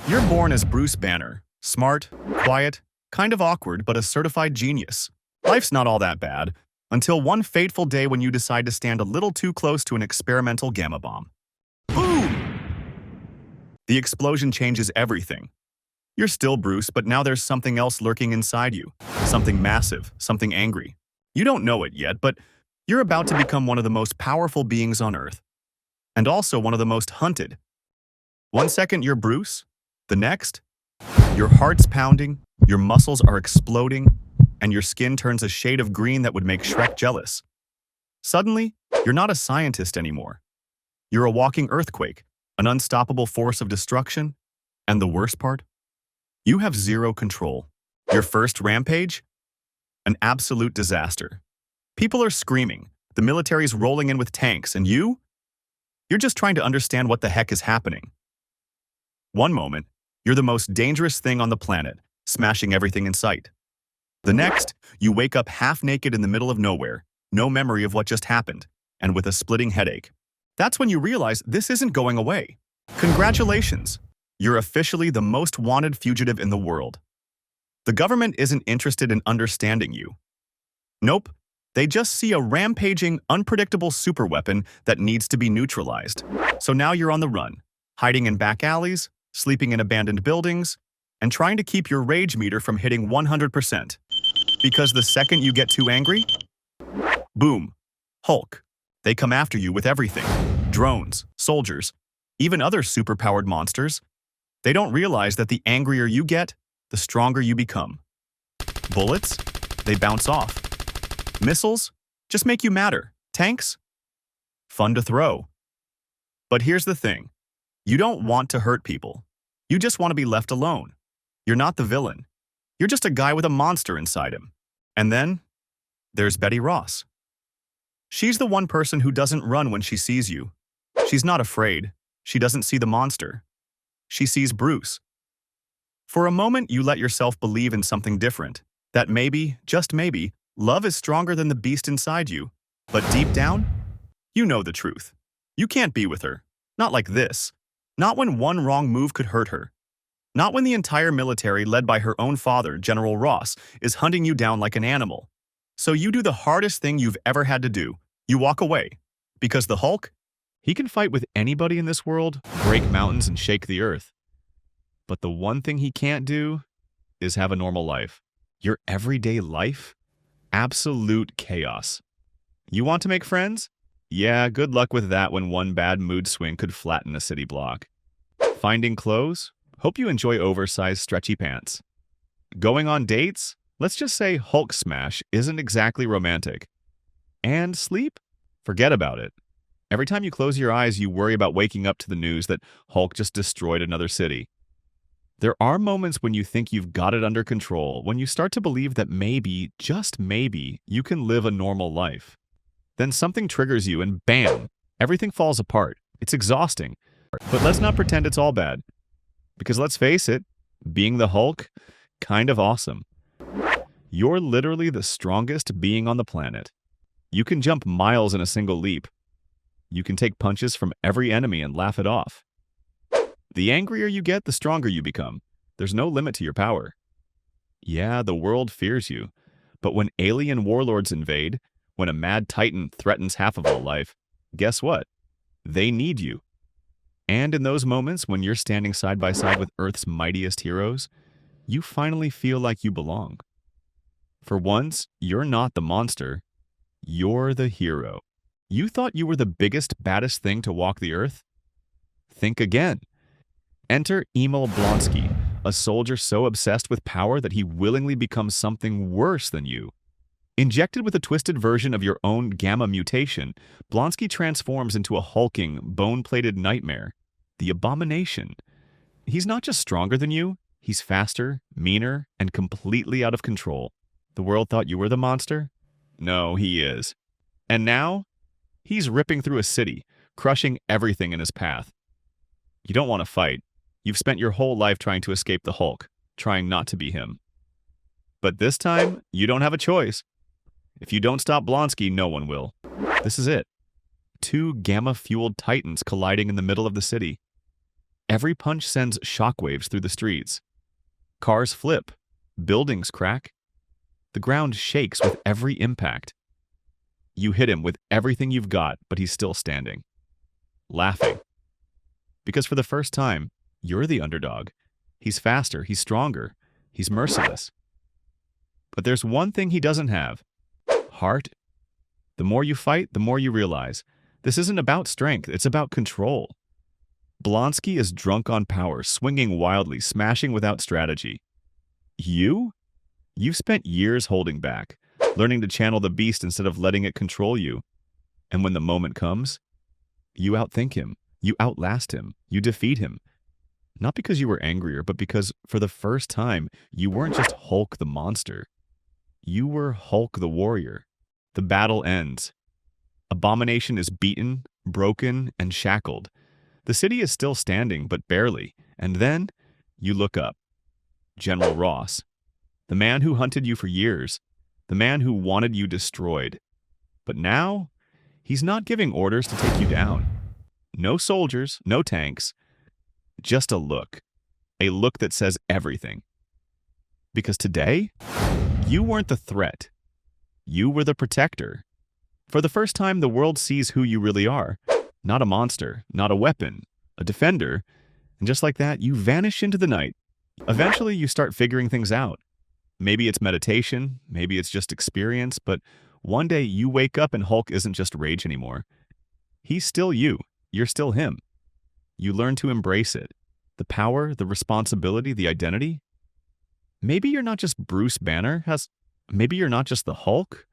You're born as Bruce Banner, smart, quiet, kind of awkward, but a certified genius. Life's not all that bad, until one fateful day when you decide to stand a little too close to an experimental gamma bomb. Boom! The explosion changes everything. You're still Bruce, but now there's something else lurking inside you. Something massive, something angry. You don't know it yet, but you're about to become one of the most powerful beings on Earth. And also one of the most hunted. One second you're Bruce, the next, your heart's pounding, your muscles are exploding, and your skin turns a shade of green that would make Shrek jealous. Suddenly, you're not a scientist anymore. You're a walking earthquake, an unstoppable force of destruction, and the worst part? You have zero control. Your first rampage? An absolute disaster. People are screaming, the military's rolling in with tanks, and you're just trying to understand what the heck is happening. One moment, you're the most dangerous thing on the planet, smashing everything in sight. The next, you wake up half-naked in the middle of nowhere, no memory of what just happened, and with a splitting headache. That's when you realize this isn't going away. Congratulations! You're officially the most wanted fugitive in the world. The government isn't interested in understanding you. Nope, they just see a rampaging, unpredictable superweapon that needs to be neutralized. So now you're on the run, hiding in back alleys, sleeping in abandoned buildings, and trying to keep your rage meter from hitting 100%. Because the second you get too angry, boom, Hulk. They come after you with everything. Drones, soldiers, even other superpowered monsters. They don't realize that the angrier you get, the stronger you become. Bullets? They bounce off. Missiles? Just make you madder. Tanks? Fun to throw. But here's the thing. You don't want to hurt people. You just want to be left alone. You're not the villain. You're just a guy with a monster inside him. And then, there's Betty Ross. She's the one person who doesn't run when she sees you. She's not afraid. She doesn't see the monster. She sees Bruce. For a moment, you let yourself believe in something different. That maybe, just maybe, love is stronger than the beast inside you. But deep down, you know the truth. You can't be with her. Not like this. Not when one wrong move could hurt her. Not when the entire military, led by her own father, General Ross, is hunting you down like an animal. So you do the hardest thing you've ever had to do. You walk away. Because the Hulk, he can fight with anybody in this world, break mountains and shake the earth. But the one thing he can't do is have a normal life. Your everyday life? Absolute chaos. You want to make friends? Yeah, good luck with that when one bad mood swing could flatten a city block. Finding clothes? Hope you enjoy oversized, stretchy pants. Going on dates? Let's just say Hulk smash isn't exactly romantic. And sleep? Forget about it. Every time you close your eyes, you worry about waking up to the news that Hulk just destroyed another city. There are moments when you think you've got it under control, when you start to believe that maybe, just maybe, you can live a normal life. Then something triggers you and bam, everything falls apart. It's exhausting. But let's not pretend it's all bad. Because let's face it, being the Hulk, kind of awesome. You're literally the strongest being on the planet. You can jump miles in a single leap. You can take punches from every enemy and laugh it off. The angrier you get, the stronger you become. There's no limit to your power. Yeah, the world fears you. But when alien warlords invade, when a mad titan threatens half of all life, guess what? They need you. And in those moments when you're standing side by side with Earth's mightiest heroes, you finally feel like you belong. For once, you're not the monster. You're the hero. You thought you were the biggest, baddest thing to walk the Earth? Think again. Enter Emil Blonsky, a soldier so obsessed with power that he willingly becomes something worse than you. Injected with a twisted version of your own gamma mutation, Blonsky transforms into a hulking, bone-plated nightmare, the Abomination. He's not just stronger than you, he's faster, meaner, and completely out of control. The world thought you were the monster? No, he is. And now, he's ripping through a city, crushing everything in his path. You don't want to fight. You've spent your whole life trying to escape the Hulk, trying not to be him. But this time, you don't have a choice. If you don't stop Blonsky, no one will. This is it. Two gamma-fueled titans colliding in the middle of the city. Every punch sends shockwaves through the streets. Cars flip, buildings crack, the ground shakes with every impact. You hit him with everything you've got, but he's still standing, laughing. Because for the first time, you're the underdog. He's faster, he's stronger, he's merciless. But there's one thing he doesn't have: heart. The more you fight, the more you realize this isn't about strength, it's about control. Blonsky is drunk on power, swinging wildly, smashing without strategy. You've spent years holding back, learning to channel the beast instead of letting it control you. And when the moment comes, you outthink him, you outlast him, you defeat him. Not because you were angrier, but because for the first time, you weren't just Hulk the monster. You were Hulk the warrior. The battle ends. Abomination is beaten, broken, and shackled. The city is still standing, but barely. And then you look up. General Ross, the man who hunted you for years, the man who wanted you destroyed. But now, he's not giving orders to take you down. No soldiers, no tanks, just a look that says everything. Because today, you weren't the threat. You were the protector. For the first time, the world sees who you really are. Not a monster, not a weapon, a defender. And just like that, you vanish into the night. Eventually, you start figuring things out. Maybe it's meditation, maybe it's just experience, but one day you wake up and Hulk isn't just rage anymore. He's still you. You're still him. You learn to embrace it. The power, the responsibility, the identity. Maybe you're not just Bruce Banner. Maybe you're not just the Hulk.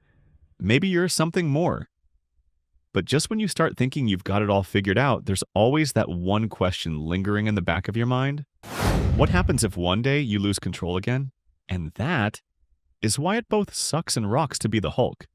Maybe you're something more. But just when you start thinking you've got it all figured out, there's always that one question lingering in the back of your mind. What happens if one day you lose control again? And that is why it both sucks and rocks to be the Hulk.